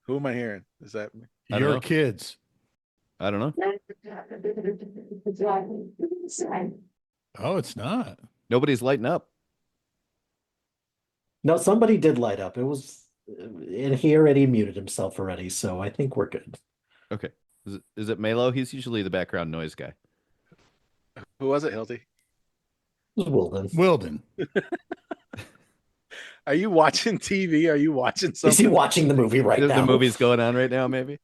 Who am I hearing? Is that Your kids? I don't know. Oh, it's not. Nobody's lighting up. No, somebody did light up. It was, and he already muted himself already, so I think we're good. Okay. Is it Melo? He's usually the background noise guy. who was it, Hilty? It was Wilden. Wilden. Are you watching TV? Are you watching Is he something? watching the movie right The now? movie's going on right now, maybe?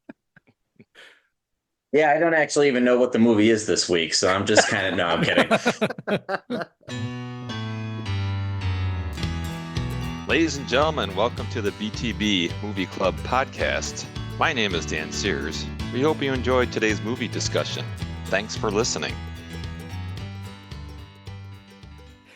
Yeah, I don't actually even know what the movie is this week, so I'm just kind of no, I'm kidding. Ladies and gentlemen, welcome to the BTB Movie Club podcast. My name is Dan Sears. We hope you enjoyed today's movie discussion. Thanks for listening.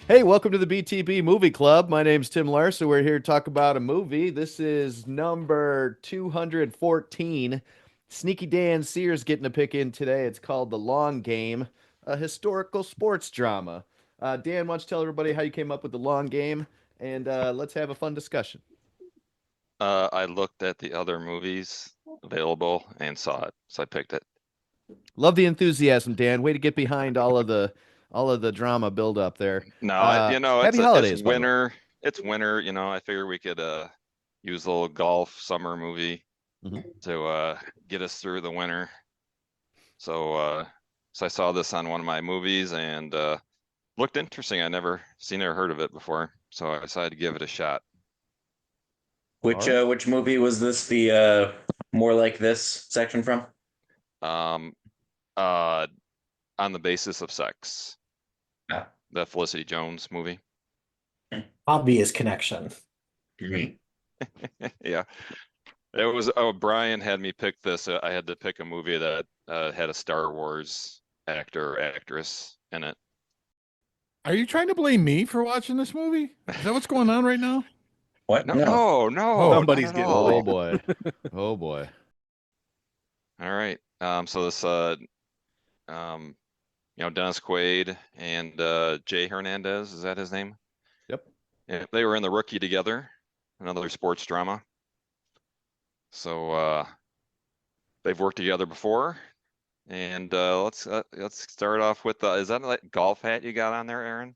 Hey, welcome to the BTB Movie Club. My name's Tim Larson. We're here to talk about a movie. This is number 214. Sneaky Dan Sears getting a pick in today. It's called The Long Game, a historical sports drama. Dan, why don't you tell everybody how you came up with The Long Game, and let's have a fun discussion. I looked at the other movies available and saw it, so I picked it. Love the enthusiasm, Dan. Way to get behind all of the drama build up there. No, happy holidays, it's by the way. winter. It's winter, I figure we could use a little golf summer movie to get us through the winter. So I saw this on one of my movies and looked interesting. I never seen or heard of it before, so I decided to give it a shot. Which movie was this? The more like this section from? On the basis of sex. Ah. The Felicity Jones movie. Obvious connection. Mm-hmm. Yeah. It was, Brian had me pick this. I had to pick a movie that had a Star Wars actor or actress in it. Are you trying to blame me for watching this movie? Is that what's going on right now? What? No, No. no, Somebody's not at getting all. Oh boy. Oh boy. All right. So this Dennis Quaid and Jay Hernandez, is that his name? Yep. Yeah, they were in The Rookie together, another sports drama. So they've worked together before, and let's start off with is that a golf hat you got on there, Aaron?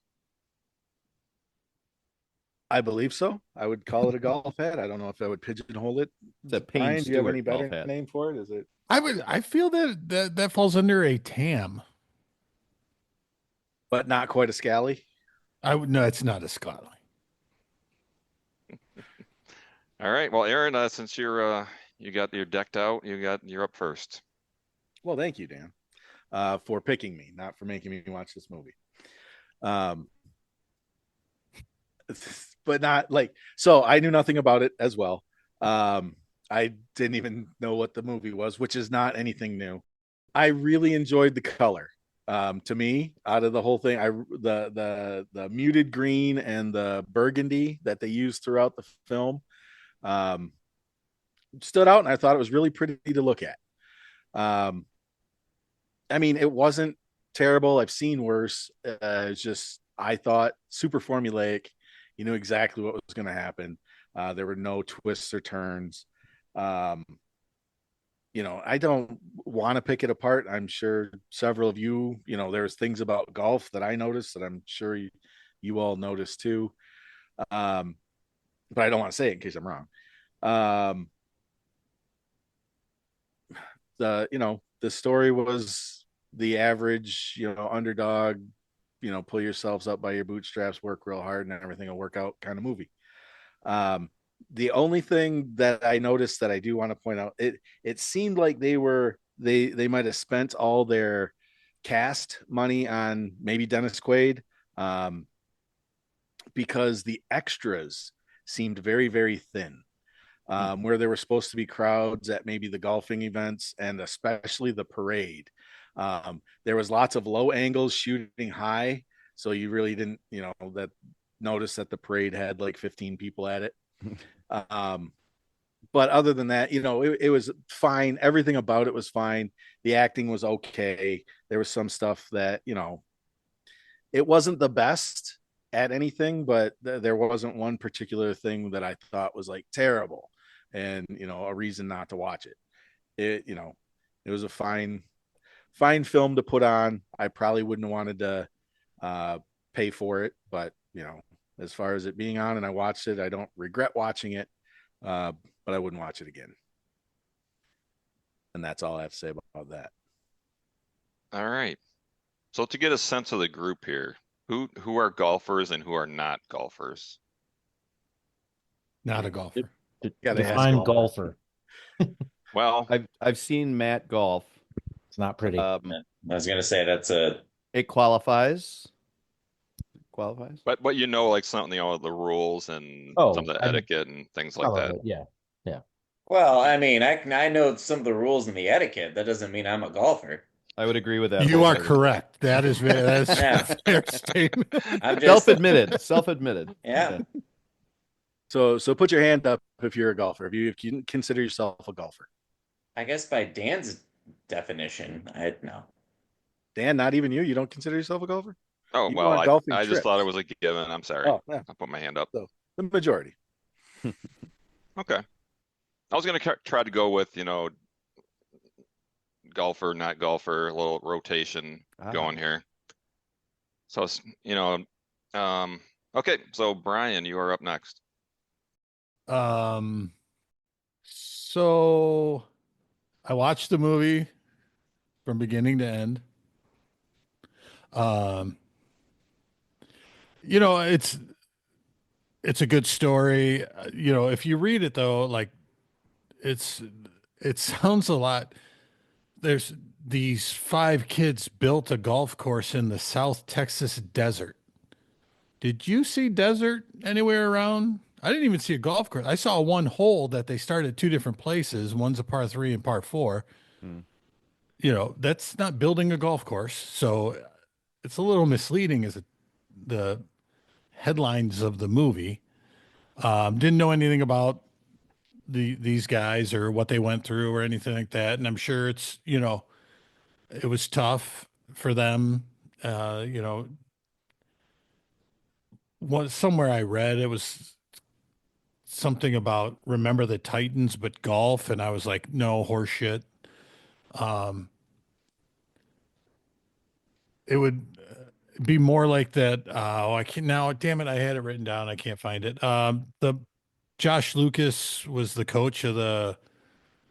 I believe so. I would call it a golf hat. I don't know if I would pigeonhole it. It's a Payne Brian, do you have Stewart any golf better hat. name for it? Is it? I feel that falls under a TAM. But not quite a scally. No, it's not a Scotland. All right. Well, Aaron, since you're decked out, you're up first. Well, thank you, Dan, for picking me, not for making me watch this movie. But not like, so I knew nothing about it as well. I didn't even know what the movie was, which is not anything new. I really enjoyed the color. To me, out of the whole thing, the muted green and the burgundy that they used throughout the film stood out, and I thought it was really pretty to look at. I mean, it wasn't terrible. I've seen worse. It's just, I thought super formulaic. You knew exactly what was going to happen. There were no twists or turns. I don't want to pick it apart. I'm sure several of you, there's things about golf that I noticed that I'm sure you all noticed too. But I don't want to say it in case I'm wrong. The story was the average, underdog, pull yourselves up by your bootstraps, work real hard, and everything will work out kind of movie. The only thing that I noticed that I do want to point out, it seemed like they might have spent all their cast money on maybe Dennis Quaid, because the extras seemed very, very thin. Where there were supposed to be crowds at maybe the golfing events and especially the parade. There was lots of low angles shooting high, so you really didn't, notice that the parade had like 15 people at it. But other than that, it was fine. Everything about it was fine. The acting was okay. There was some stuff that, it wasn't the best, at anything, but there wasn't one particular thing that I thought was like terrible and, a reason not to watch it. It was a fine film to put on. I probably wouldn't have wanted to uh, pay for it, but as far as it being on and I watched it, I don't regret watching it, uh, but I wouldn't watch it again. And that's all I have to say about that. All right. So to get a sense of the group here, who are golfers and who are not golfers? Not a golfer. Gotta ask Define golfer. golfer. Well, I've seen Matt golf. It's not pretty. I was gonna say that's a It qualifies. Qualifies. but like something, the rules and Oh, some of the I mean, etiquette and things like some of that. it, yeah. well, I mean, I know some of the rules and the etiquette. That doesn't mean I'm a golfer. I would agree with that. You are wholeheartedly. correct. That's Yeah. a fair statement. I'm just Self-admitted. Self-admitted. yeah. So put your hand up if you're a golfer. If you consider yourself a golfer. I guess by Dan's definition, I no. Dan, not even you. You don't consider yourself a golfer? Oh, You go well, on golfing I just trips. thought it was a given. I'm sorry. Oh, yeah. I put my hand up. So the majority. Okay. I was gonna try to go with, golfer, not golfer, a little rotation going here. So, okay. So Brian, you are up next. So I watched the movie from beginning to end. It's a good story. If you read it though, like it sounds a lot. There's these 5 kids built a golf course in the South Texas desert. Did you see desert anywhere around? I didn't even see a golf course. I saw one hole that they started 2 different places. One's a par 3 and par 4. That's not building a golf course. So it's a little misleading as the headlines of the movie. Didn't know anything about these guys or what they went through or anything like that. And I'm sure it's, it was tough for them. Somewhere I read it was something about remember the Titans, but golf. And I was like, no, horse shit. It would be more like that. I can't now, damn it. I had it written down. I can't find it. The Josh Lucas was the coach of the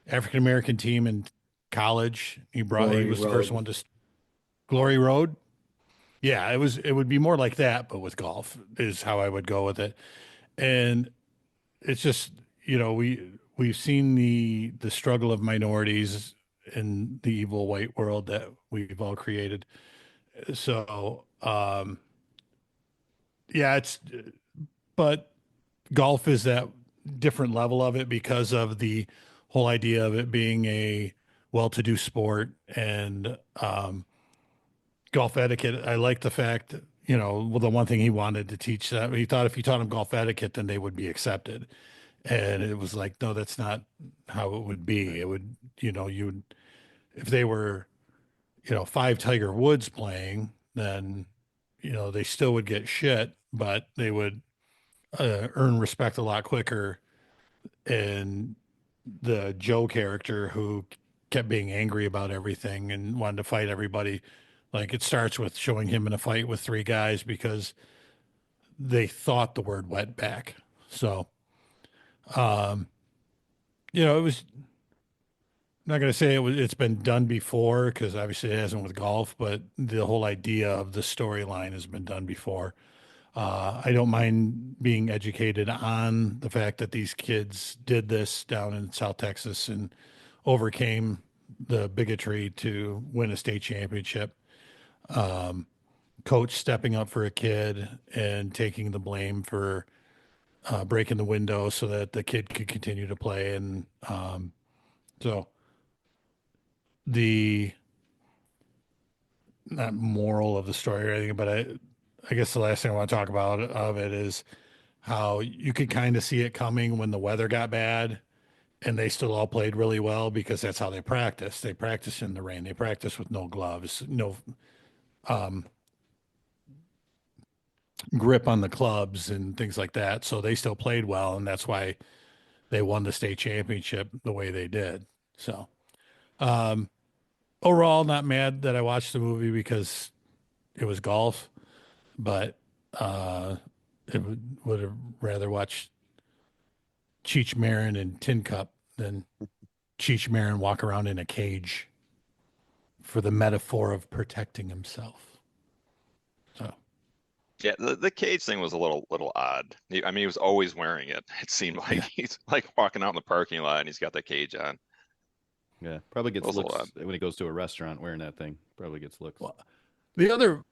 African American team in college. He was the first one to Glory Road. Yeah, it would be more like that, but with golf is how I would go with it. And it's just, we've seen the struggle of minorities in the evil white world that we've all created. So, yeah, but golf is that different level of it because of the whole idea of it being a well-to-do sport and golf etiquette. I like the fact, well, the one thing he wanted to teach that he thought if you taught them golf etiquette, then they would be accepted. And it was like, no, that's not how it would be. It would, if they were, 5 Tiger Woods playing, then, they still would get shit, but they would earn respect a lot quicker. And the Joe character who kept being angry about everything and wanted to fight everybody, like it starts with showing him in a fight with 3 guys because they thought the word went back. So, it was I'm not going to say it's been done before because obviously it hasn't with golf, but the whole idea of the storyline has been done before. I don't mind being educated on the fact that these kids did this down in South Texas and overcame the bigotry to win a state championship. Coach stepping up for a kid and taking the blame for breaking the window so that the kid could continue to play. And so the not moral of the story or anything, but I guess the last thing I want to talk about of it is how you could kind of see it coming when the weather got bad and they still all played really well because that's how they practice. They practice in the rain. They practice with no gloves, no grip on the clubs and things like that. So they still played well, and that's why they won the state championship the way they did. So um, overall, not mad that I watched the movie because it was golf, but it would have rather watched Cheech Marin and Tin Cup than Cheech Marin walk around in a cage for the metaphor of protecting himself. So Yeah, the cage thing was a little odd. I mean, he was always wearing it. It seemed like yeah. he's like walking out in the parking lot and he's got the cage on. Yeah, probably It gets was a little odd. looks when he goes to a restaurant wearing that thing. Probably gets looks. Well, the other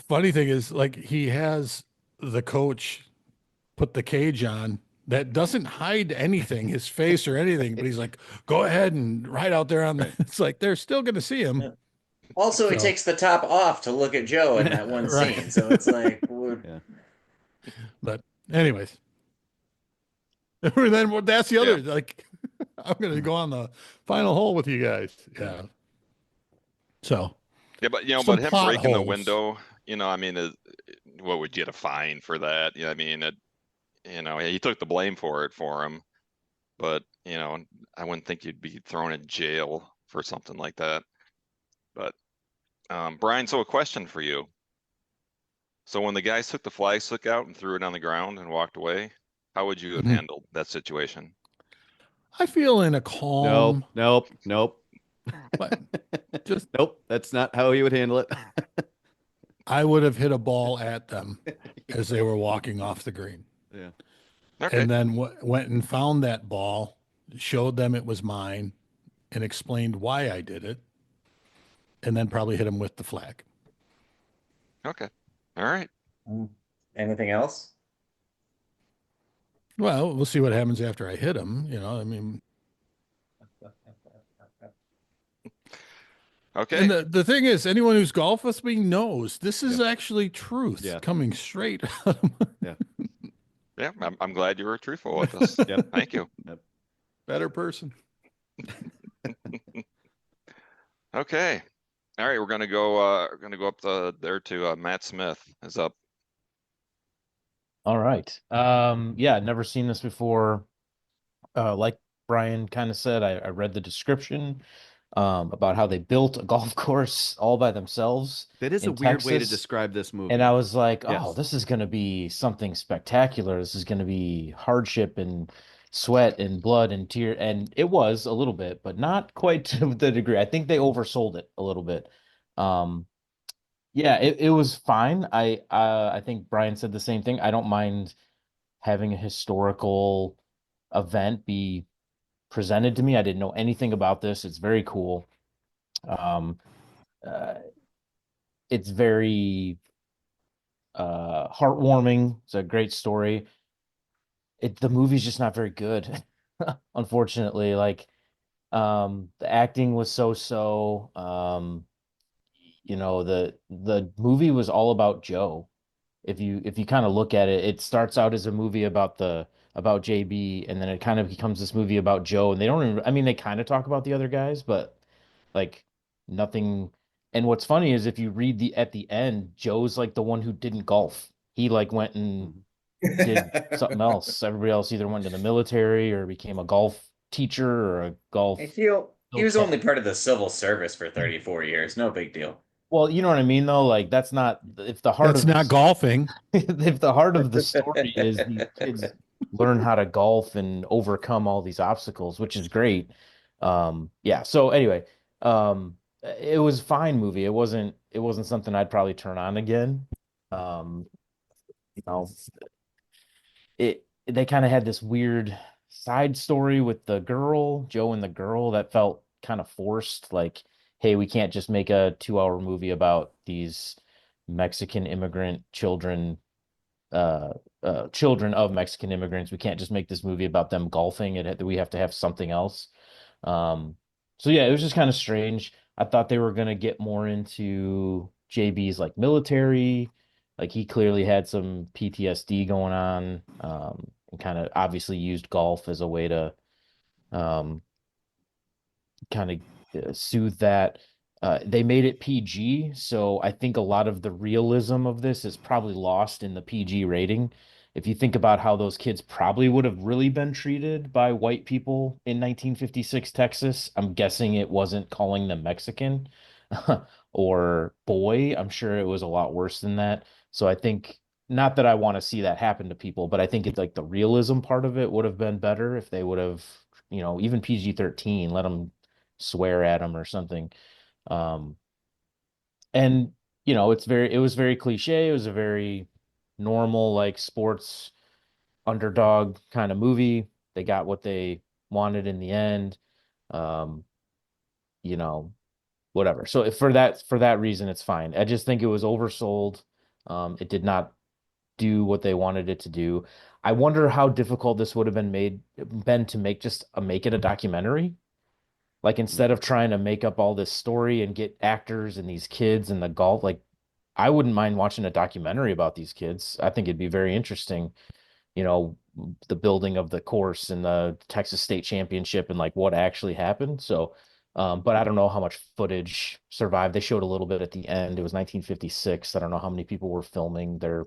funny thing is like he has the coach put the cage on that doesn't hide anything, his face or anything, but he's like, go ahead and ride out there on the, Right. it's like they're still going to see him. Also, he So, takes the top off to look at Joe in that one right. scene. So it's like, Yeah. But anyways, and then that's the Yeah. other, like, I'm going to go on the final hole with you guys. Yeah. So Yeah, but some him plot breaking the holes. window, I mean, what would you get a fine for that? I mean, he took the blame for it for him, but I wouldn't think you'd be thrown in jail for something like that. But Brian, so a question for you. So when the guys took the flag stick out and threw it on the ground and walked away, how would you have Mhm. handled that situation? I feel in a Nope. calm, Nope. Nope. but just Nope. That's not how he would handle it. I would have hit a ball at them as they were walking off the green. Yeah. Okay. And then went and found that ball, showed them it was mine, and explained why I did it, and then probably hit them with the flag. Okay. All right. anything else? Well, we'll see what happens after I hit him. I mean, and Okay. the thing is, anyone who's golfed with me knows this is actually truth Yeah. coming straight out of Yeah. Yeah, I'm glad you were truthful with us. Yep. Thank you. Yep. better person. Okay. All right, we're gonna go up there to Matt Smith is up. All right. Yeah, never seen this before. Like Brian kind of said, I read the description about how they built a golf course all by themselves That is a in weird way to Texas. describe this movie. And I was like, oh, Yes. this is going to be something spectacular. This is going to be hardship and sweat and blood and tear. And it was a little bit, but not quite to the degree. I think they oversold it a little bit. Um, yeah, it was fine. I think Brian said the same thing. I don't mind having a historical event be presented to me. I didn't know anything about this. It's very cool. Um, uh, it's very heartwarming. It's a great story. The movie's just not very good, unfortunately. Like, the acting was so. The movie was all about Joe. If you kind of look at it, it starts out as a movie about JB, and then it kind of becomes this movie about Joe. And they don't even, I mean, they kind of talk about the other guys, but like nothing. And what's funny is if you read the at the end, Joe's like the one who didn't golf. He like went and did something else. Everybody else either went to the military or became a golf teacher or a golf I feel he was caddy. only part of the civil service for 34 years. No big deal. Well, you know what I mean, though. Like that's not if the heart That's of not this golfing. if the heart of the story is these kids learn how to golf and overcome all these obstacles, which is great. Yeah. So anyway, it was a fine movie. It wasn't something I'd probably turn on again. Um, you know, they kind of had this weird side story with the girl, Joe and the girl, that felt kind of forced. Like, hey, we can't just make a 2-hour movie about these Mexican immigrant uh, children of Mexican immigrants. We can't just make this movie about them golfing. We have to have something else. Um, so yeah, it was just kind of strange. I thought they were gonna get more into JB's like military, like he clearly had some PTSD going on, and kind of obviously used golf as a way to um, kind of soothe that. They made it PG, so I think a lot of the realism of this is probably lost in the PG rating. If you think about how those kids probably would have really been treated by white people in 1956 Texas, I'm guessing it wasn't calling them Mexican or boy. I'm sure it was a lot worse than that. So I think, not that I want to see that happen to people, but I think it's like the realism part of it would have been better if they would have, even PG-13, let them swear at them or something. Um, and it was very cliche. It was a very normal, like sports underdog kind of movie. They got what they wanted in the end. Um, you know, Whatever. So for that reason, it's fine. I just think it was oversold. It did not do what they wanted it to do. I wonder how difficult this would have been to make it a documentary. Like instead of trying to make up all this story and get actors and these kids and the golf, like I wouldn't mind watching a documentary about these kids. I think it'd be very interesting, you know, the building of the course and the Texas State Championship and like what actually happened. So, but I don't know how much footage survived. They showed a little bit at the end. It was 1956. I don't know how many people were filming their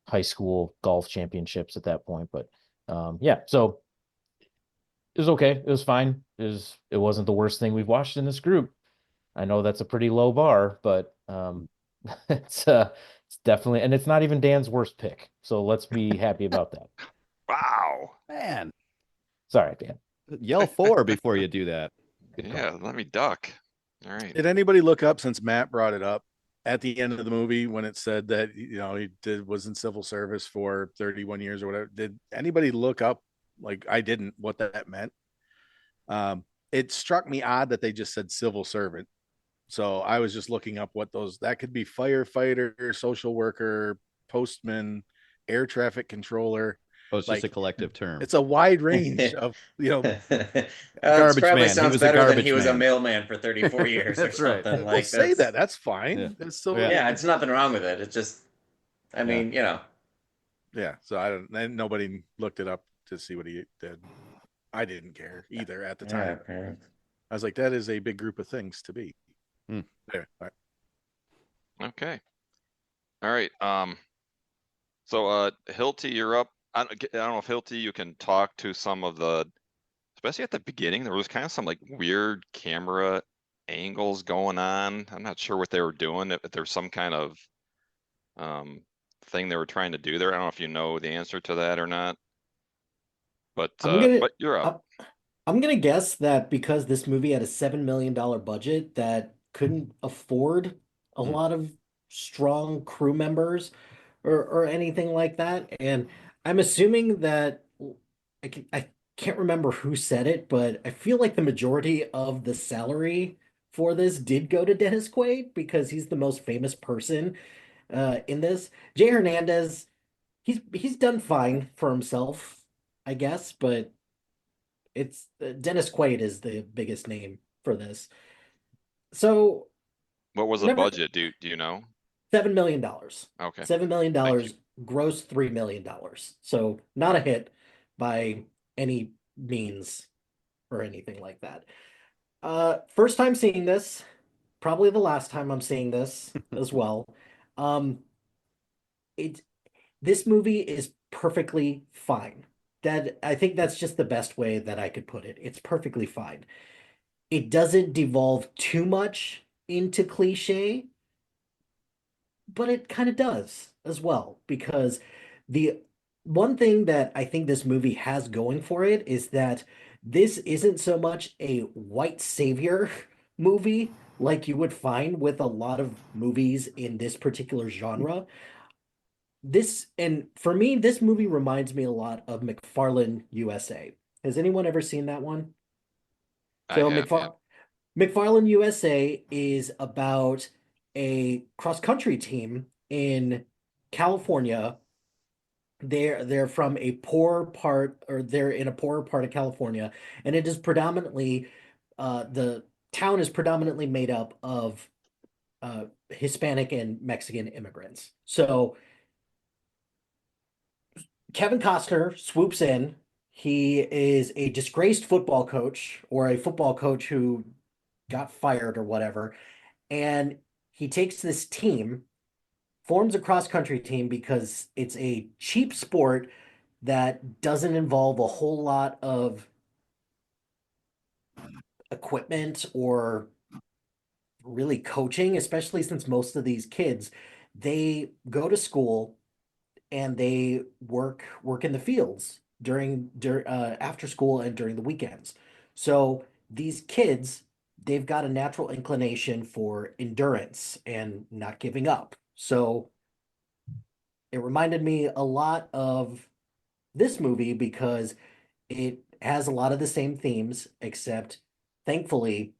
high school golf championships at that point, but yeah, so it was okay. It was fine. It wasn't the worst thing we've watched in this group. I know that's a pretty low bar, but it's definitely, and it's not even Dan's worst pick. So let's be happy about that. Wow. Man, Sorry, Dan. yell 4 before you do that. Yeah, let me duck. All right. Did anybody look up, since Matt brought it up, at the end of the movie when it said that was in civil service for 31 years or whatever? Did anybody look up, like I didn't, what that meant? It struck me odd that they just said civil servant. So I was just looking up what that could be: firefighter, social worker, postman, air traffic controller. Oh, it's just a Like, collective term. it's a wide range of, It Garbage probably man. He sounds was a better than garbage he was a man. mailman for 34 years or That's right. something. Well, Like say that's that's fine. Yeah. That's still, Yeah. yeah, it's nothing wrong with it. It's just, I mean, yeah. So and nobody looked it up to see what he did. I didn't care either at the time. yeah. I was like, that is a big group of things to be. Hmm. Anyway, all right. Okay. All right. So Hilty, you're up. I don't know if Hilty, you can talk to some of the, especially at the beginning, there was kind of some like weird camera angles going on. I'm not sure what they were doing. If there's some kind of thing they were trying to do there. I don't know if you know the answer to that or not. But I'm gonna you're up. I'm gonna guess that because this movie had a $7 million budget that couldn't afford a Hmm. lot of strong crew members or anything like that. And I'm assuming that I can't remember who said it, but I feel like the majority of the salary for this did go to Dennis Quaid because he's the most famous person in this. Jay Hernandez, he's done fine for himself, I guess, but it's Dennis Quaid is the biggest name for this. So What was the number budget? Do you know? $7 million. Okay. $7 million Thank you. gross $3 million. So not a hit by any means or anything like that. First time seeing this, probably the last time I'm seeing this as well. Um, it this movie is perfectly fine. That I think that's just the best way that I could put it. It's perfectly fine. It doesn't devolve too much into cliche, but it kind of does as well because the one thing that I think this movie has going for it is that this isn't so much a white savior movie like you would find with a lot of movies in this particular genre. This, and for me, this movie reminds me a lot of McFarlane USA. Has anyone ever seen that one? I So have, yeah. McFarlane USA is about a cross-country team in California. They're from a poor part, or they're in a poorer part of California, and it is predominantly the town is predominantly made up of Hispanic and Mexican immigrants. So Kevin Costner swoops in. He is a disgraced football coach or a football coach who got fired or whatever. And he takes this team, forms a cross country team because it's a cheap sport that doesn't involve a whole lot of equipment or really coaching, especially since most of these kids, they go to school and they work in the fields during after school and during the weekends. So these kids, they've got a natural inclination for endurance and not giving up. So it reminded me a lot of this movie because it has a lot of the same themes, except thankfully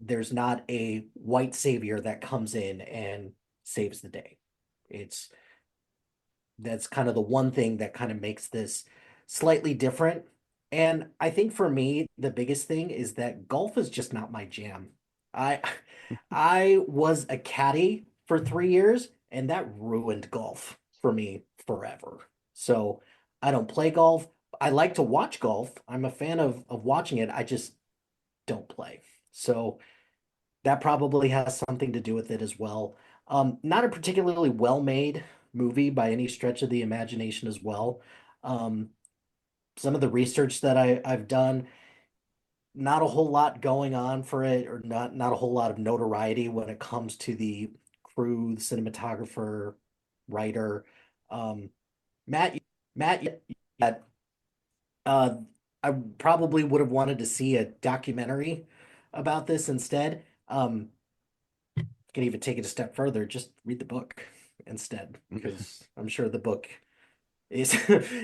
there's not a white savior that comes in and saves the day. It's That's kind of the one thing that kind of makes this slightly different. And I think for me, the biggest thing is that golf is just not my jam. I I was a caddy for 3 years, and that ruined golf for me forever. So I don't play golf. I like to watch golf. I'm a fan of watching it. I just don't play. So that probably has something to do with it as well. Not a particularly well-made movie by any stretch of the imagination as well. Um, some of the research that I've done, not a whole lot going on for it, or not a whole lot of notoriety when it comes to the crew, the cinematographer, writer. Um, Matt, Matt, uh, I probably would have wanted to see a documentary about this instead. Can even take it a step further, just read the book instead, because I'm sure the book is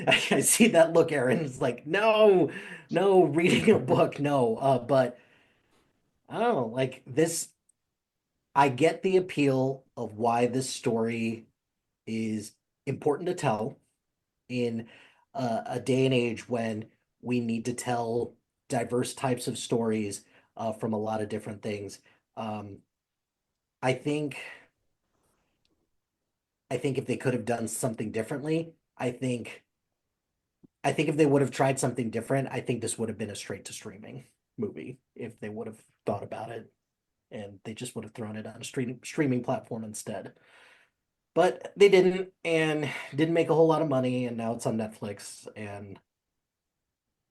I see that look, Aaron. It's like, no, no, reading a book, no. But I don't know, like this, I get the appeal of why this story is important to tell in a day and age when we need to tell diverse types of stories from a lot of different things. Um, I think I think if they could have done something differently, I think if they would have tried something different, I think this would have been a straight to streaming movie if they would have thought about it and they just would have thrown it on a streaming platform instead. But they didn't and didn't make a whole lot of money, and now it's on Netflix, and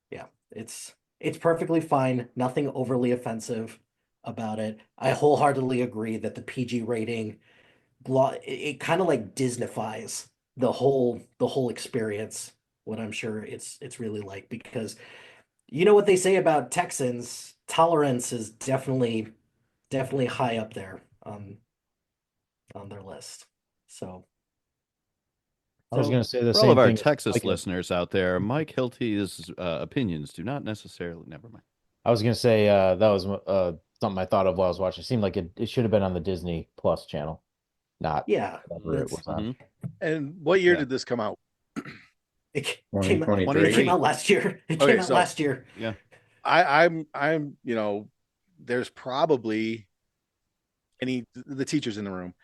yeah, it's perfectly fine, nothing overly offensive about it. I wholeheartedly agree that the PG rating it kind of like Disneyfies the whole experience. What I'm sure it's really like, because you know what they say about Texans, tolerance is definitely high up there on their list. So I was going to say the For all of same our thing. Texas Like, listeners out there, Mike Hilty's opinions do not necessarily. Never mind. I was going to say that was something I thought of while I was watching. It seemed like it should have been on the Disney Plus channel, not yeah, whatever it was on. And what year Yeah. did this come out? it came out last year. It came Okay, out so last year. Yeah. I'm there's probably the teachers in the room.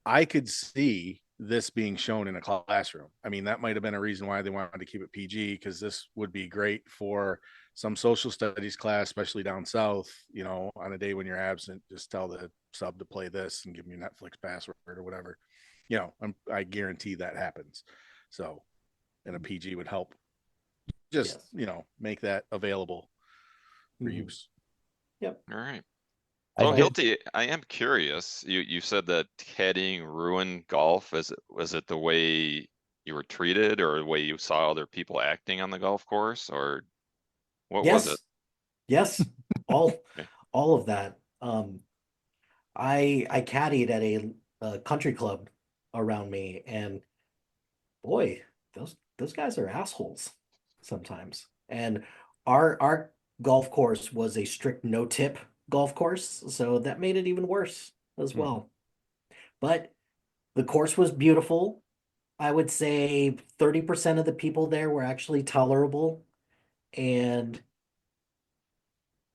I could see this being shown in a classroom. I mean, that might have been a reason why they wanted to keep it PG, because this would be great for some social studies class, especially down south. On a day when you're absent, just tell the sub to play this and give them your Netflix password or whatever. I guarantee that happens. So, and a PG would help just Yes. make that available for Mhm. use. Yep. All right. I So did. Hilty, I am curious. You said that caddying ruined golf. Was it the way you were treated, or the way you saw other people acting on the golf course, or what was it? Yes. Yes. All Okay. all of that. I caddied at a country club around me, and boy, those guys are assholes sometimes. And our golf course was a strict no tip golf course, so that made it even worse as Hmm. well. But the course was beautiful. I would say 30% of the people there were actually tolerable, and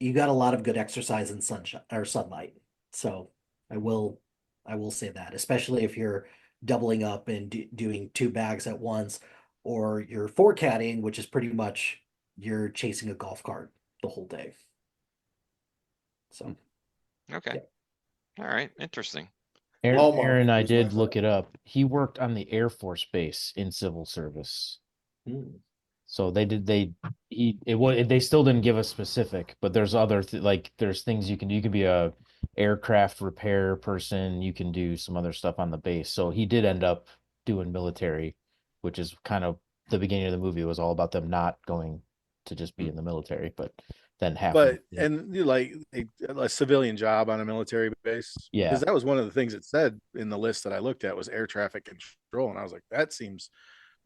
you got a lot of good exercise in sunshine or sunlight. So I will I will say that, especially if you're doubling up and doing two bags at once, or you're four caddying, which is pretty much you're chasing a golf cart the whole day. So Okay. yeah. All right, interesting. Hallmark. Aaron, I Who's my did look friend? it up. He worked on the Air Force Base in civil service. Hmm. So they still didn't give a specific, but there's other like there's things you can do. You can be a aircraft repair person. You can do some other stuff on the base. So he did end up doing military, which is kind of the beginning of the movie was all about them not going to just be in the military, but then halfway. But and you like a civilian job on a military base, because Yeah. that was one of the things it said in the list that I looked at was air traffic control, and I was like, that seems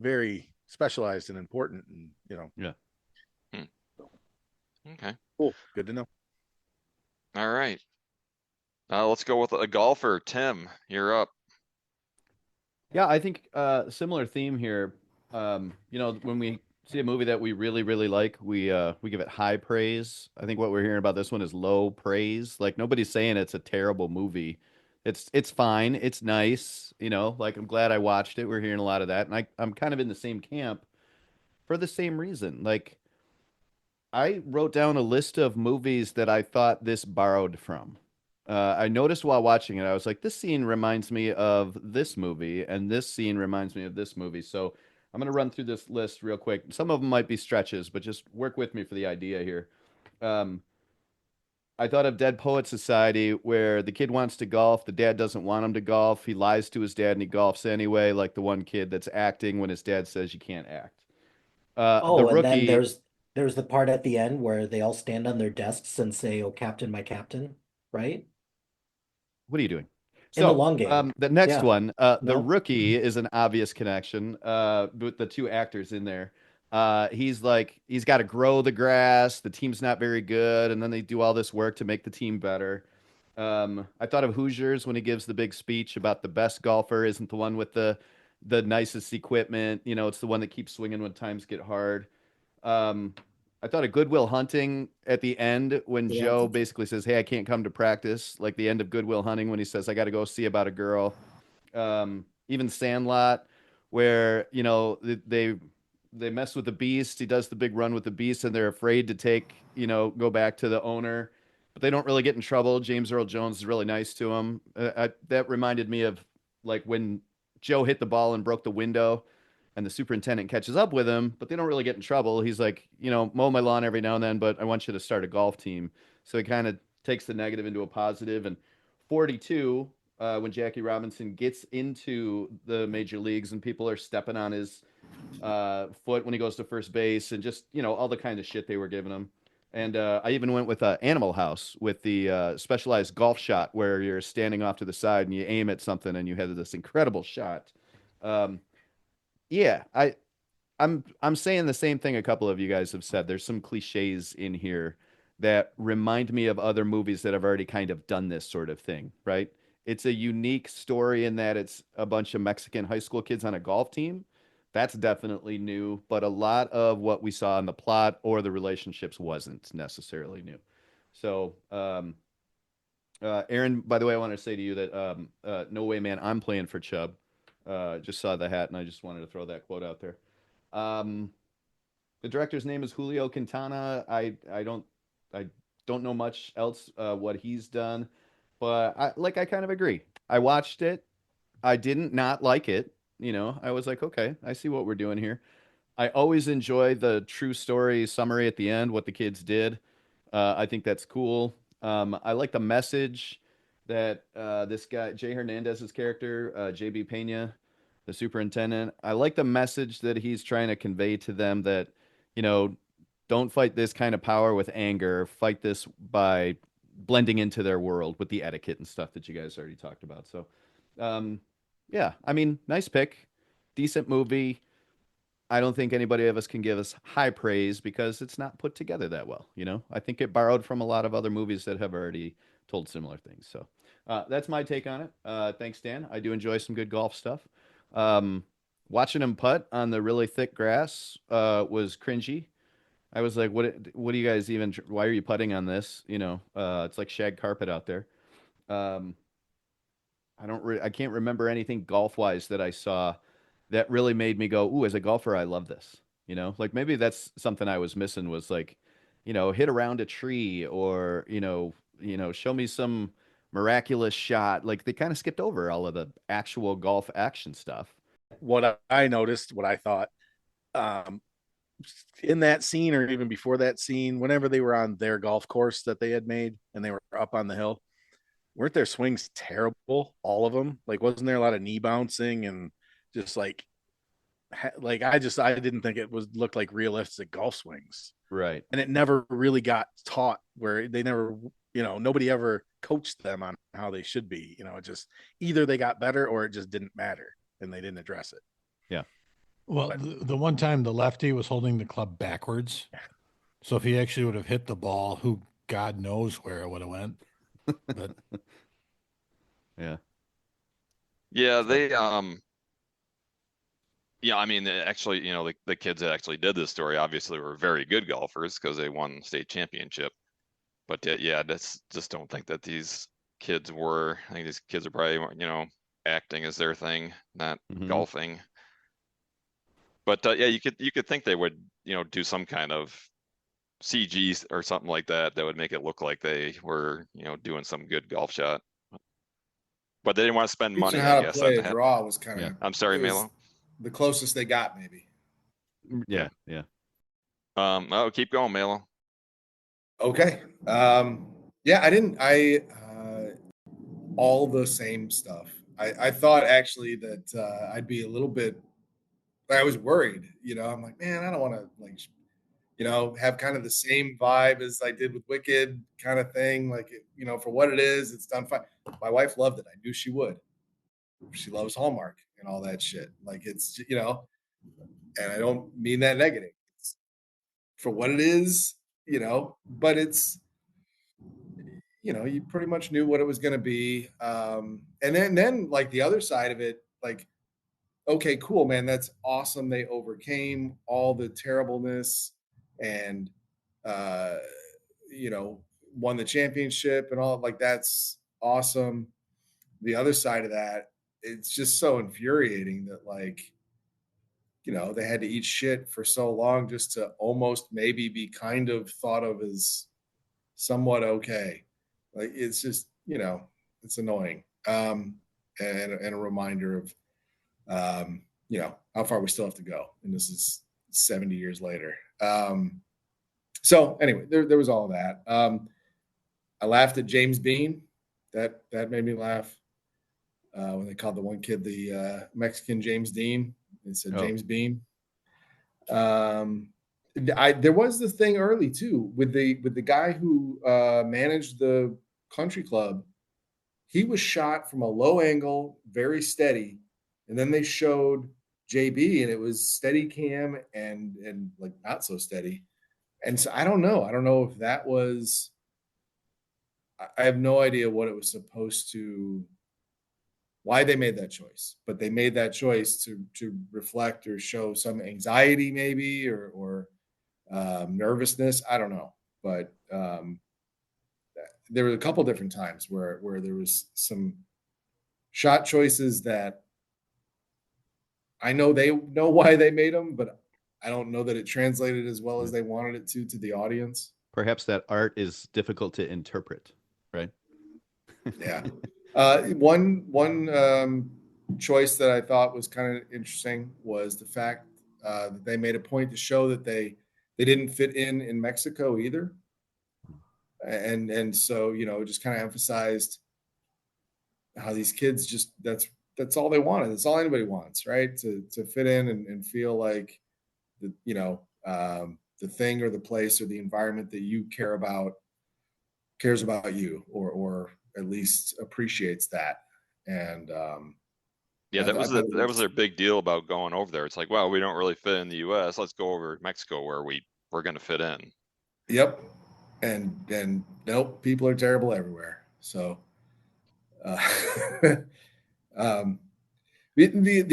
very specialized and important, and Yeah. Okay. cool, good to know. All right. Let's go with a golfer. Tim, you're up. Yeah, I think similar theme here. When we see a movie that we really, really like, we give it high praise. I think what we're hearing about this one is low praise. Like nobody's saying it's a terrible movie. It's fine. It's nice. Like I'm glad I watched it. We're hearing a lot of that. And I'm kind of in the same camp for the same reason. Like I wrote down a list of movies that I thought this borrowed from. I noticed while watching it, I was like, this scene reminds me of this movie, and this scene reminds me of this movie. So I'm going to run through this list real quick. Some of them might be stretches, but just work with me for the idea here. Um, I thought of Dead Poet Society, where the kid wants to golf, the dad doesn't want him to golf. He lies to his dad and he golfs anyway, like the one kid that's acting when his dad says you can't act. The Oh, and then Rookie. there's the part at the end where they all stand on their desks and say, "Oh, Captain, my Captain," right? What are you doing? In the So, long game. the next Yeah. one, the No. rookie is an obvious connection with the two actors in there. He's got to grow the grass. The team's not very good, and then they do all this work to make the team better. I thought of Hoosiers when he gives the big speech about the best golfer isn't the one with the nicest equipment. It's the one that keeps swinging when times get hard. Um, I thought of Goodwill Hunting at the end when Yeah. Joe basically says, "Hey, I can't come to practice." Like the end of Goodwill Hunting when he says, "I got to go see about a girl." Even Sandlot, where they mess with the Beast. He does the big run with the Beast, and they're afraid to go back to the owner, but they don't really get in trouble. James Earl Jones is really nice to him. That reminded me of like when Joe hit the ball and broke the window and the superintendent catches up with him, but they don't really get in trouble. He's like, mow my lawn every now and then, but I want you to start a golf team. So he kind of takes the negative into a positive. And 42, when Jackie Robinson gets into the major leagues and people are stepping on his foot when he goes to first base and just, all the kind of shit they were giving him. And I even went with Animal House with the specialized golf shot where you're standing off to the side and you aim at something and you have this incredible shot. Um, yeah, I'm saying the same thing a couple of you guys have said. There's some cliches in here that remind me of other movies that have already kind of done this sort of thing, right? It's a unique story in that it's a bunch of Mexican high school kids on a golf team. That's definitely new, but a lot of what we saw in the plot or the relationships wasn't necessarily new. So, Aaron, by the way, I want to say to you that no way, man, I'm playing for Chubb. Just saw the hat and I just wanted to throw that quote out there. Um, the director's name is Julio Quintana. I don't know much else what he's done, but I kind of agree. I watched it. I didn't not like it. I was like, okay, I see what we're doing here. I always enjoy the true story summary at the end, what the kids did. I think that's cool. I like the message that this guy, Jay Hernandez's character, JB Pena, the superintendent, I like the message that he's trying to convey to them that, you know, don't fight this kind of power with anger. Fight this by blending into their world with the etiquette and stuff that you guys already talked about. So, um, yeah, I mean, nice pick, decent movie. I don't think anybody of us can give us high praise because it's not put together that well. I think it borrowed from a lot of other movies that have already told similar things. So that's my take on it. Thanks, Dan. I do enjoy some good golf stuff. Um, Watching him putt on the really thick grass was cringy. I was like, what do you guys even, why are you putting on this? It's like shag carpet out there. Um, I can't remember anything golf wise that I saw that really made me go, ooh, as a golfer, I love this. Like maybe that's something I was missing was like, hit around a tree or, show me some miraculous shot. Like they kind of skipped over all of the actual golf action stuff. What I noticed, what I thought, um, in that scene or even before that scene, whenever they were on their golf course that they had made and they were up on the hill, weren't their swings terrible? All of them? Like, wasn't there a lot of knee bouncing and just I didn't think it was looked like realistic golf swings. Right. And it never really got taught where they never, nobody ever coached them on how they should be. It just either they got better or it just didn't matter and they didn't address it. Yeah. Well, the one time the lefty was holding the club backwards. So if he actually would have hit the ball, who God knows where it would have went. But yeah. Yeah, yeah, I mean, actually, the kids that actually did this story obviously were very good golfers because they won state championship. But yeah, just don't think that these kids were. I think these kids are probably, acting as their thing, not golfing. But yeah, you could think they would, do some kind of CG or something like that would make it look like they were, doing some good golf shot. But they didn't want to spend money, how I to guess. play a draw was kind of. I'm sorry, Milo. The closest they got, maybe. Yeah. Yeah. Oh, keep going, Milo. Okay. Yeah, all the same stuff. I thought actually that I'd be a little bit. I was worried. I'm like, man, I don't want to have kind of the same vibe as I did with Wicked kind of thing. Like, for what it is, it's done fine. My wife loved it. I knew she would. She loves Hallmark and all that shit. Like it's, and I don't mean that negative. It's for what it is, but it's, you pretty much knew what it was going to be. And then like the other side of it, like, okay, cool, man. That's awesome. They overcame all the terribleness and, uh, won the championship and all. Like, that's awesome. The other side of that, it's just so infuriating that, like, they had to eat shit for so long just to almost maybe be kind of thought of as somewhat okay. Like, it's just, it's annoying. And a reminder of, how far we still have to go. And this is 70 years later. So anyway, there was all that. I laughed at James Bean. That made me laugh. When they called the one kid the Mexican James Dean. They said James Bean. There was the thing early too with the guy who managed the country club. He was shot from a low angle, very steady, and then they showed JB, and it was steady cam and like not so steady. And so I don't know. I don't know if that was. I have no idea what it was supposed to. Why they made that choice, but they made that choice to reflect or show some anxiety, maybe, or nervousness. I don't know, but there were a couple different times where there was some shot choices that I know they know why they made them, but I don't know that it translated as well as they wanted it to the audience. Perhaps that art is difficult to interpret, right? Yeah. One choice that I thought was kind of interesting was the fact that they made a point to show that they didn't fit in Mexico either, and so just kind of emphasized how these kids just that's all they wanted. That's all anybody wants, right? To fit in and feel like the thing or the place or the environment that you care about cares about you, or at least appreciates that. And yeah, that was their big deal about going over there. It's like, well, we don't really fit in the U.S. Let's go over to Mexico where we're going to fit in. Yep. And nope, people are terrible everywhere. So, the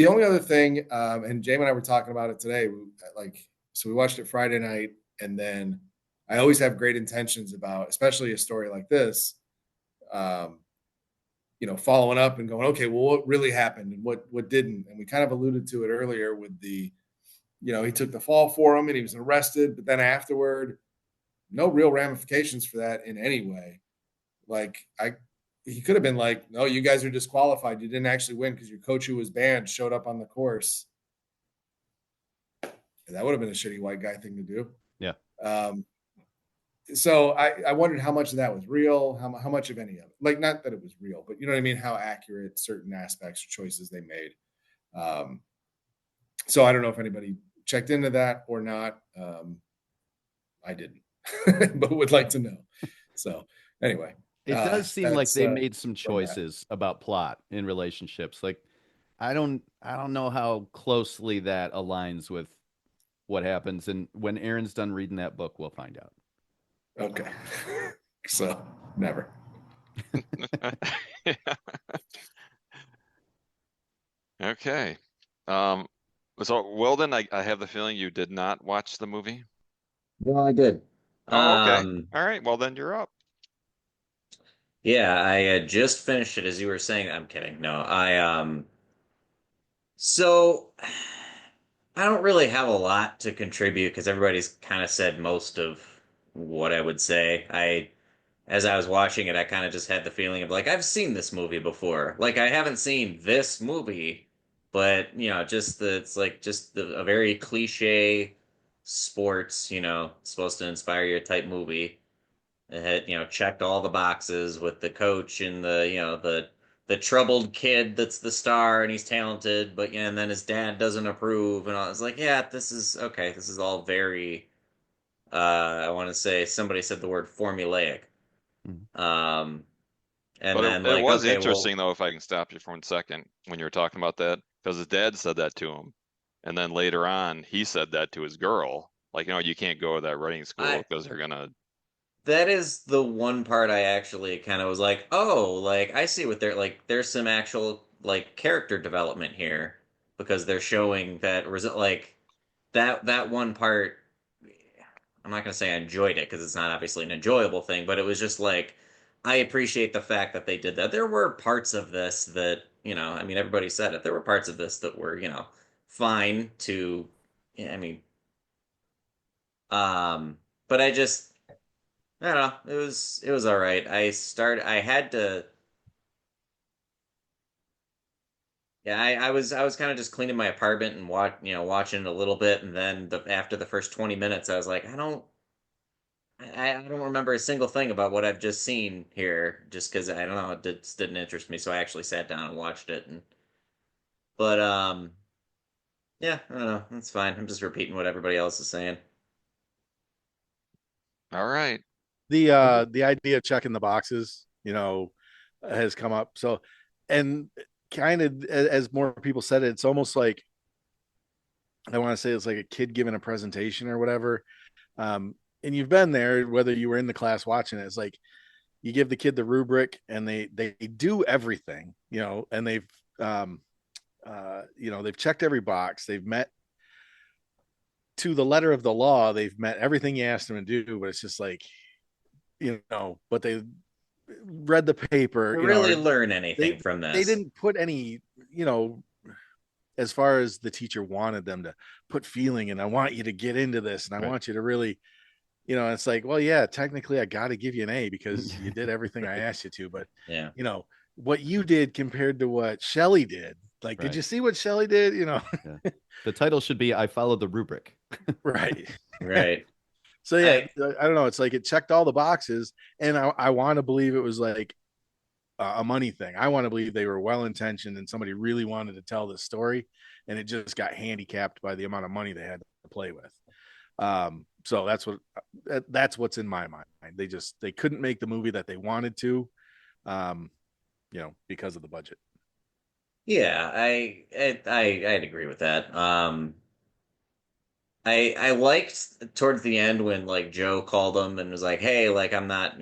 only other thing, and Jamie and I were talking about it today. So we watched it Friday night, and then I always have great intentions about, especially a story like this. Following up and going, okay, well, what really happened and what didn't? And we kind of alluded to it earlier with the, he took the fall for him and he was arrested, but then afterward, no real ramifications for that in any way. Like he could have been like, no, you guys are disqualified. You didn't actually win because your coach who was banned showed up on the course. And that would have been a shitty white guy thing to do. Yeah. So I wondered how much of that was real, how much of any of it. Like, not that it was real, but you know what I mean? How accurate certain aspects or choices they made. So I don't know if anybody checked into that or not. I didn't, but would like to know. So anyway, It does seem like that's they made some where I'm at. choices about plot in relationships. Like I don't know how closely that aligns with what happens. And when Aaron's done reading that book, we'll find out. Okay. So never. Okay. So Weldon, I have the feeling you did not watch the movie. Well, I did. Oh, okay. All right. Well, then you're up. Yeah, I just finished it as you were saying. I'm kidding. No, so I don't really have a lot to contribute because everybody's kind of said most of what I would say. As I was watching it, I kind of just had the feeling of like, I've seen this movie before. Like, I haven't seen this movie, but just it's like a very cliche sports, supposed to inspire you type movie. It had, checked all the boxes with the coach and the troubled kid that's the star and he's talented, but and then his dad doesn't approve and all. It's like, yeah, this is okay. This is all very I want to say somebody said the word formulaic. Mhm. Um and But then it like, was okay, well, interesting though, if I can stop you for 1 second when you were talking about that, because his dad said that to him, and then later on he said that to his girl, like, you can't go to that writing school I because they're gonna. that is the one part I actually kind of was like, oh, like I see what they're like. There's some actual like character development here because they're showing that result like that one part. I'm not gonna say I enjoyed it because it's not obviously an enjoyable thing, but it was just like I appreciate the fact that they did that. There were parts of this that, I mean, everybody said it. There were parts of this that were, fine to, yeah, I mean, but I don't know. It was all right. I had to, yeah, I was kind of just cleaning my apartment and watching it a little bit, and then after the first 20 minutes, I was like, I don't remember a single thing about what I've just seen here, just because I don't know, just didn't interest me. So I actually sat down and watched it, but yeah, I don't know, that's fine. I'm just repeating what everybody else is saying. All right. The idea of checking the boxes, has come up. So, and kind of as more people said it, it's almost like I want to say it's like a kid giving a presentation or whatever. And you've been there, whether you were in the class watching it. It's like you give the kid the rubric, and they do everything, and um, they've checked every box. They've met to the letter of the law. They've met everything you asked them to do, but it's just like, but they read the paper, To really or learn they anything from they this. didn't put any, as far as the teacher wanted them to put feeling, and I want you to get into this, and I Right. want you to really, it's like, well, yeah, technically I got to give you an A because you did everything I asked you to, but Yeah, what you did compared to what Shelley did, like, did Right. you see what Shelley did? Yeah. The title should be I Followed the Rubric. Right. right. So yeah, I I don't know. It's like it checked all the boxes, and I want to believe it was like a money thing. I want to believe they were well intentioned and somebody really wanted to tell this story, and it just got handicapped by the amount of money they had to play with. So that's what's in my mind. They couldn't make the movie that they wanted to, um, because of the budget. yeah, I'd agree with that. I liked towards the end when like Joe called him and was like, "Hey, like I'm not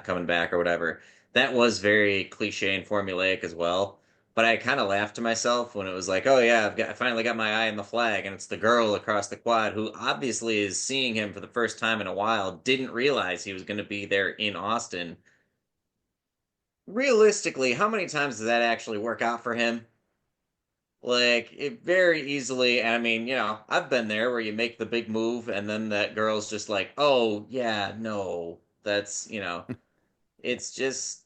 coming back or whatever." That was very cliche and formulaic as well. But I kind of laughed to myself when it was like, "Oh yeah, I finally got my eye on the flag," and it's the girl across the quad who obviously is seeing him for the first time in a while, didn't realize he was going to be there in Austin. Realistically, how many times does that actually work out for him? Like it very easily, and I mean, I've been there where you make the big move and then that girl's just like, "Oh, yeah, no. That's, it's just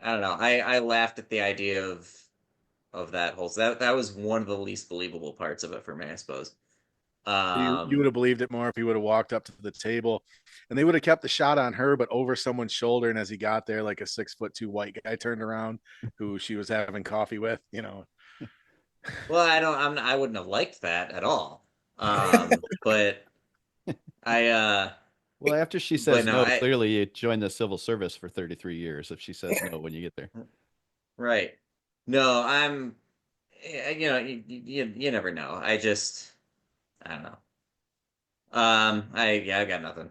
I don't know. I laughed at the idea of that whole that was one of the least believable parts of it for me, I suppose. You would have believed it more if he would have walked up to the table and they would have kept the shot on her, but over someone's shoulder. And as he got there, like a 6'2" white guy turned around who she was having coffee with, you know. Well, I wouldn't have liked that at all. But I Well, after she but says no, no, I clearly you join the civil service for 33 years if she says no when you get there. right. No, you know, you never know. I don't know. I got nothing.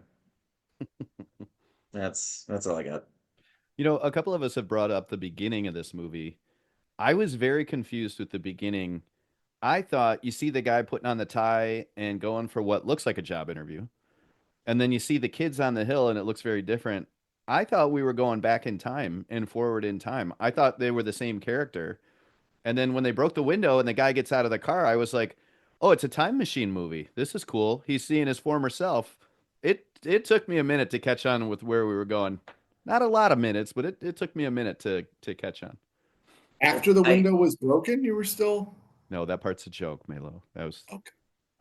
That's all I got. You know, a couple of us have brought up the beginning of this movie. I was very confused with the beginning. I thought you see the guy putting on the tie and going for what looks like a job interview. And then you see the kids on the hill and it looks very different. I thought we were going back in time and forward in time. I thought they were the same character. And then when they broke the window and the guy gets out of the car, I was like, "Oh, it's a time machine movie. This is cool. He's seeing his former self." It took me a minute to catch on with where we were going. Not a lot of minutes, but it took me a minute to catch on. After the I window was broken, you were still No, that part's a joke, Melo. okay.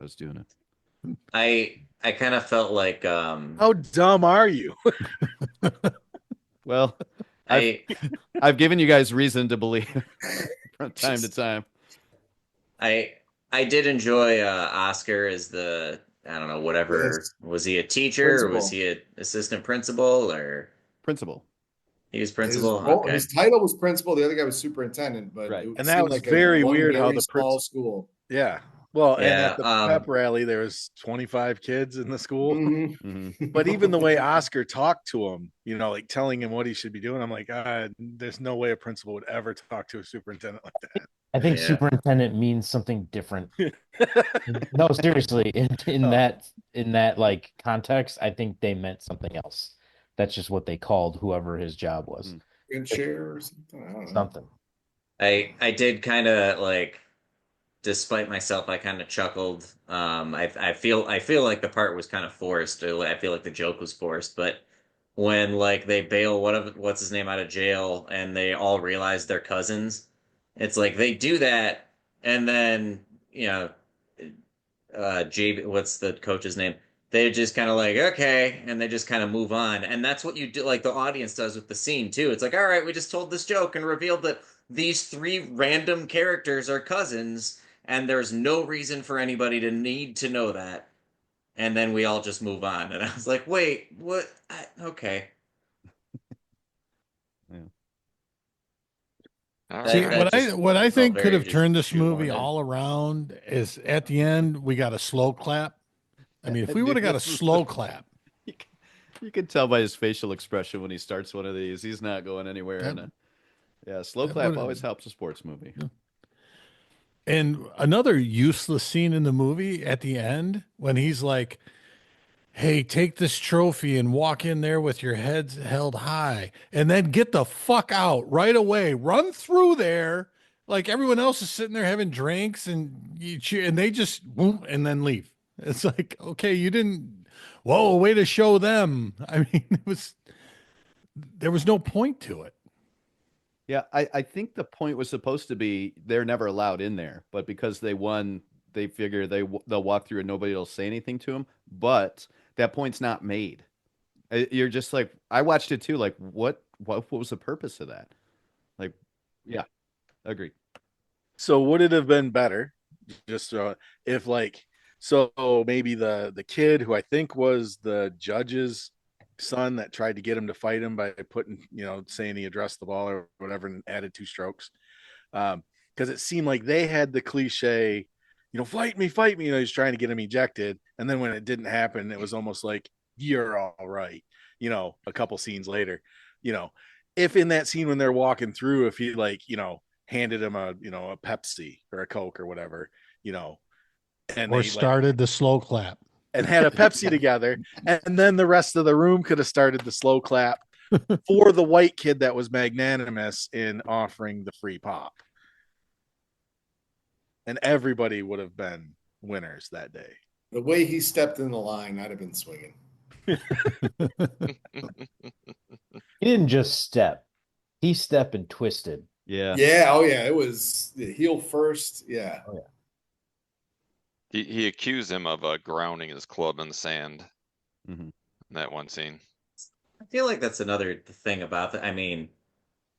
I was doing it. I kind of felt like How dumb are you? Well, I've I I've given you guys reason to believe from time to time. I I did enjoy Oscar as the I don't know whatever Yes, was he a teacher or was principal. he an assistant principal or Principal. he was His principal? role, Okay. his title was principal. The other guy was superintendent, but Right. it And that seemed was like a very one weird how very the small prince, school. yeah. Well, and at Yeah. the pep rally, there was 25 kids in the school. Hmm. But even the way Oscar talked to him, you know, like telling him what he should be doing, I'm like, there's no way a principal would ever talk to a superintendent like I think Yeah. superintendent means something different. that. No, seriously, in Oh, that like context, I think they meant something else. That's just what they called whoever his job was. Mm. Good share or something. I don't know. Something. I did kind of like despite myself, I kind of chuckled. I feel like the part was kind of forced. I feel like the joke was forced, but when like they bail what's his name out of jail and they all realize they're cousins, it's like they do that and then you know JB, what's the coach's name? They just kind of like, okay, and they just kind of move on. And that's what you do, like the audience does with the scene too. It's like, all right, we just told this joke and revealed that these three random characters are cousins, and there's no reason for anybody to need to know that. And then we all just move on. And I was like, wait, what? Okay. Yeah. All See, That right. that just what I felt think could very have just turned this movie shoehorned in. all around is at the end we got a slow clap. I mean, if we would Dude, have got a this is the slow clap, you can tell by his facial expression when he starts one of these. He's not going anywhere. that Yeah, slow that clap would always have. helps a sports movie. And another useless scene in the movie at the end when he's like, "Hey, take this trophy and walk in there with your heads held high, and then get the fuck out right away. Run through there." Like everyone else is sitting there having drinks and you cheer, and they just boom and then leave. It's like, okay, you didn't. Whoa, way to show them. I mean, there was no point to it. Yeah, I think the point was supposed to be they're never allowed in there, but because they won, they figure they'll walk through and nobody will say anything to them. But that point's not made. You're just like I watched it too. Like what was the purpose of that? Like, yeah, agreed. so would it have been better just if like so maybe the kid who I think was the judge's son that tried to get him to fight him by putting, you know, saying he addressed the ball or whatever and added 2 strokes. Because it seemed like they had the cliche, you know, fight me. You know, he's trying to get him ejected. And then when it didn't happen, it was almost like, you're all right. You know, a couple scenes later, you know, if in that scene when they're walking through, if he like, you know, handed him a, you know, a Pepsi or a Coke or whatever, you know, and Or they like, started the slow clap. and had a Pepsi together. And then the rest of the room could have started the slow clap for the white kid that was magnanimous in offering the free pop. And everybody would have been winners that day. The way he stepped in the line, I'd have been swinging. He didn't just step. He stepped and twisted. Yeah. Yeah. Oh yeah. It was the heel first. Yeah. Oh yeah. He accused him of grounding his club in the sand Mhm. in that one scene. I feel like that's another thing about that. I mean,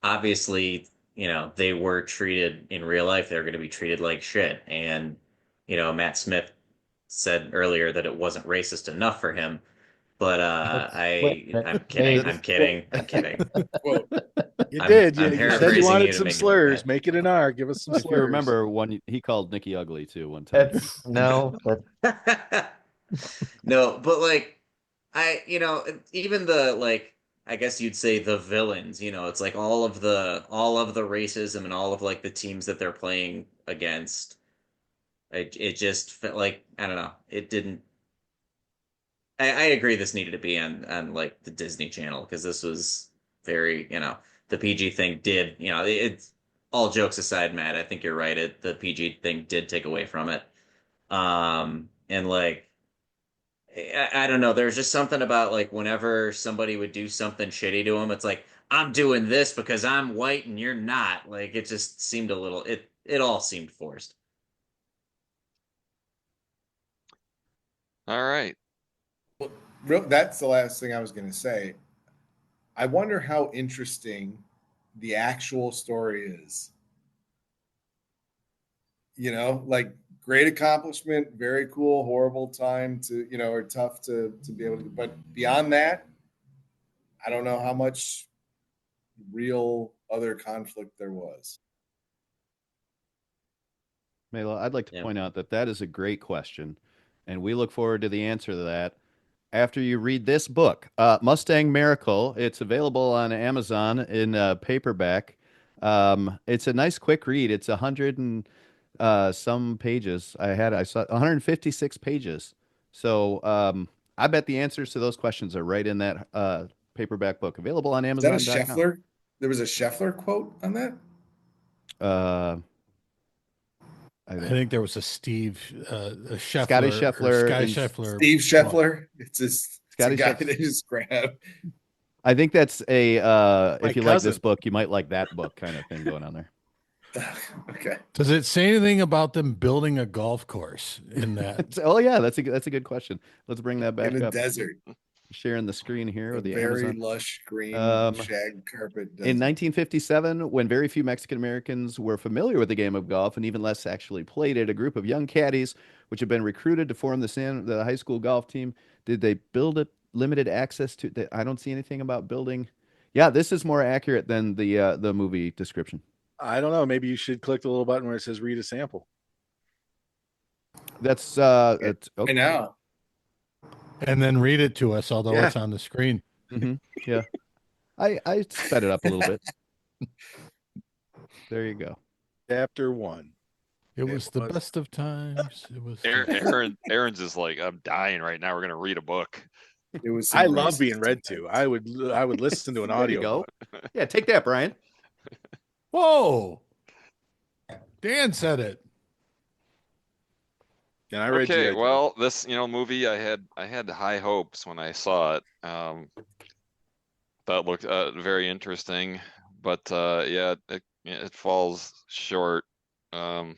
obviously, they were treated in real life, they're going to be treated like shit. And, Matt Smith said earlier that it wasn't racist enough for him. But I'm kidding. I'm kidding. I'm kidding. Quote. You I'm did. I'm You said you paraphrasing wanted you to some make it look slurs. bad. Make it an R. Give us some If slurs. you remember, he called Nikki ugly too one time. That's no, but No, but like even the like I guess you'd say the villains, it's like all of the racism and all of like the teams that they're playing against. It just felt like I don't know. It didn't. I agree. This needed to be on like the Disney Channel because this was very the PG thing did it's all jokes aside, Matt. I think you're right. The PG thing did take away from it. And like I don't know. There's just something about like whenever somebody would do something shitty to him, it's like I'm doing this because I'm white and you're not. Like it just seemed a little. It all seemed forced. All right. That's the last thing I was going to say. I wonder how interesting the actual story is. Like great accomplishment, very cool, horrible time to, or tough to be able to, but beyond that, I don't know how much real other conflict there was. Mela, I'd like to Yeah. point out that that is a great question, and we look forward to the answer to that after you read this book, Mustang Miracle. It's available on Amazon in paperback. It's a nice quick read. It's 100 and some pages. I saw 156 pages. So I bet the answers to those questions are right in that paperback book, available on Is that a Amazon.com. Scheffler? There was a Scheffler quote on that? Uh, I I think think there was a Steve, a Scotty Scheffler or Scheffler Sky and Scheffler. Steve quote. Scheffler. It's a Scotty guy Scheffler. they just grab. I think that's a My if you like this cousin. book, you might like that book kind of thing going on there. Okay. Does it say anything about them building a golf course in that? Oh yeah, that's a good question. Let's bring that In back the up. desert, Sharing the screen here a with the very Amazon. lush green Um, shag carpet in desert. 1957, when very few Mexican Americans were familiar with the game of golf and even less actually played it, a group of young caddies, which had been recruited to form the high school golf team, did they build a limited access to? I don't see anything about building. Yeah, this is more accurate than the movie description. I don't know. Maybe you should click the little button where it says read a sample. That's I okay. know. And then read it to us, although Yeah. it's on the screen. Yeah, I sped it up a little bit. There you go. Chapter 1. It was the best of times. It was. Aaron's is like, I'm dying right now. We're gonna read a book. It was. I some love racist being read times. to. I would listen to an There you audio go. book. Yeah, take that, Brian. Whoa! Dan said it. And I read you Okay, guys. well, this movie, I had high hopes when I saw it. That looked very interesting, but yeah, it falls short. Um,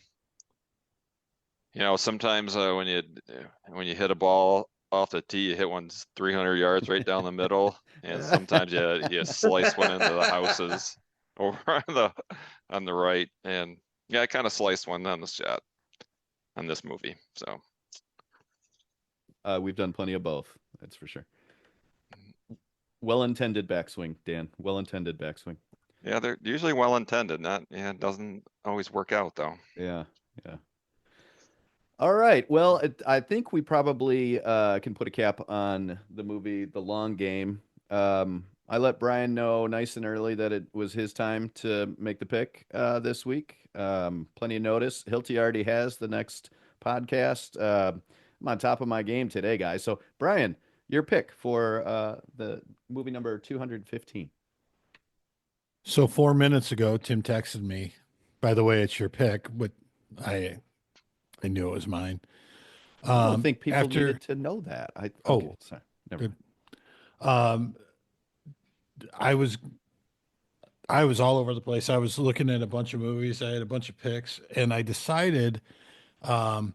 sometimes when you hit a ball off the tee, you hit one 300 yards right down the middle, and sometimes you slice one into the houses over on the right, and yeah, I kind of sliced one on the shot on this movie. So We've done plenty of both. That's for sure. Well-intended backswing, Dan. Well-intended backswing. yeah, they're usually well intended. Not yeah, it doesn't always work out though. Yeah, yeah. All right. Well, I think we probably can put a cap on the movie The Long Game. I let Brian know nice and early that it was his time to make the pick this week. Plenty of notice. Hilty already has the next podcast. I'm on top of my game today, guys. So, Brian, your pick for the movie number 215. So 4 minutes ago, Tim texted me. By the way, it's your pick, but I knew it was mine. I don't think people after needed to know that. Oh, sorry. Never mind. um, I was I was all over the place. I was looking at a bunch of movies. I had a bunch of picks, and I decided um,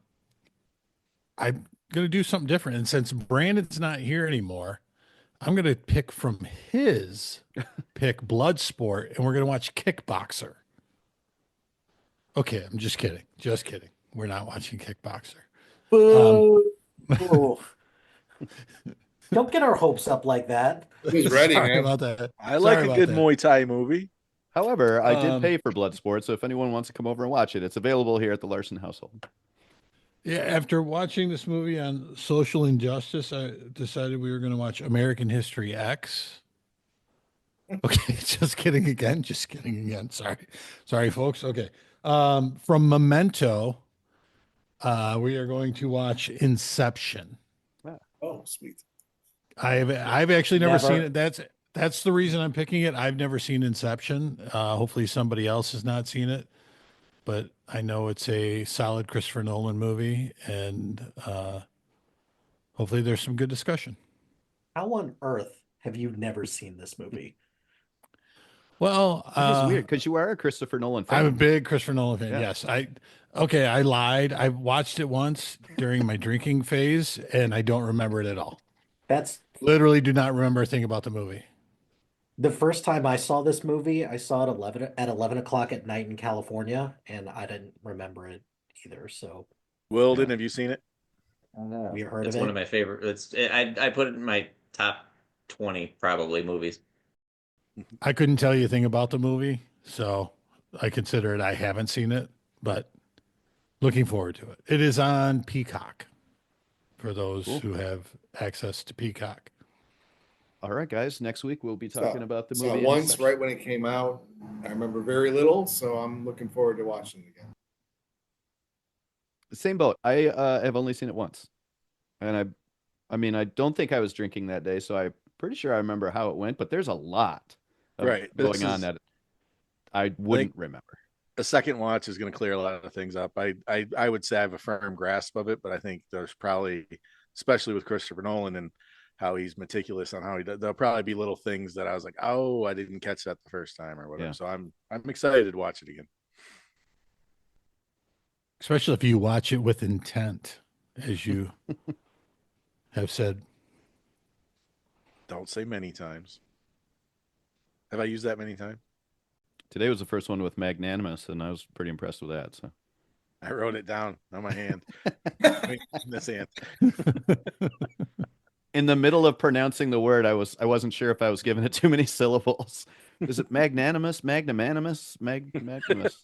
I'm going to do something different. And since Brandon's not here anymore, I'm going to pick from his pick Bloodsport, and we're going to watch Kickboxer. Okay, I'm just kidding. Just kidding. We're not watching Kickboxer. Boo! Boo. Don't get our hopes up like that. Who's ready, Sorry man? about that. I like Sorry a about good that. Muay Thai movie. However, I did pay for Bloodsport, so if anyone wants to come over and watch it, it's available here at the Larson household. Yeah, after watching this movie on social injustice, I decided we were going to watch American History X. Okay, just kidding again. Just kidding again. Sorry, folks. Okay. From Memento, we are going to watch Inception. Oh, sweet. I've actually never seen Never. it. That's the reason I'm picking it. I've never seen Inception. Hopefully somebody else has not seen it, but I know it's a solid Christopher Nolan movie, and hopefully there's some good discussion. How on earth have you never seen this movie? Well, Which is weird because you are a Christopher Nolan fan. I'm a big Christopher Nolan fan. Yeah. Yes, I lied. I watched it once during my drinking phase, and I don't remember it at all. That's Literally, do not remember a thing about the movie. the first time I saw this movie. I saw it 11 o'clock at night in California, and I didn't remember it either. So Wilden, have you seen it? we heard It's of one it. of my favorite. I put it in my top 20 probably movies. I couldn't tell you a thing about the movie, so I consider it I haven't seen it, but looking forward to it. It is on Peacock for those who have access to Peacock. All right, guys. Next week we'll be talking about the Saw movie. it once, Inception. right when it came out. I remember very little, so I'm looking forward to watching it again. Same boat. I have only seen it once, and I mean, I don't think I was drinking that day, so I'm pretty sure I remember how it went. But there's a lot of Right. going on that I wouldn't remember. A second watch is going to clear a lot of things up. I would say I have a firm grasp of it, but I think there's probably, especially with Christopher Nolan and how he's meticulous on how he does, there'll probably be little things that I was like, oh, I didn't catch that the first time or whatever. Yeah. So I'm excited to watch it again. Especially if you watch it with intent, as you have said. Don't say many times. Have I used that many times? Today was the first one with magnanimous, and I was pretty impressed with that. So I wrote it down on my hand. In this hand. in the middle of pronouncing the word, I wasn't sure if I was giving it too many syllables. Is it magnanimous, magnanimous, magnanimous?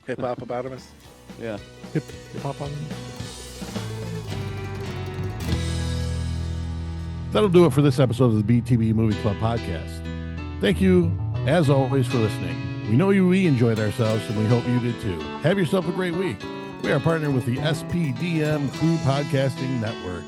Hip hopopotamus. Yeah. Hip hop on. That'll do it for this episode of the BTB Movie Club podcast. Thank you, as always, for listening. We know we enjoyed ourselves, and we hope you did too. Have yourself a great week. We are partnered with the SPDM Crew Podcasting Network.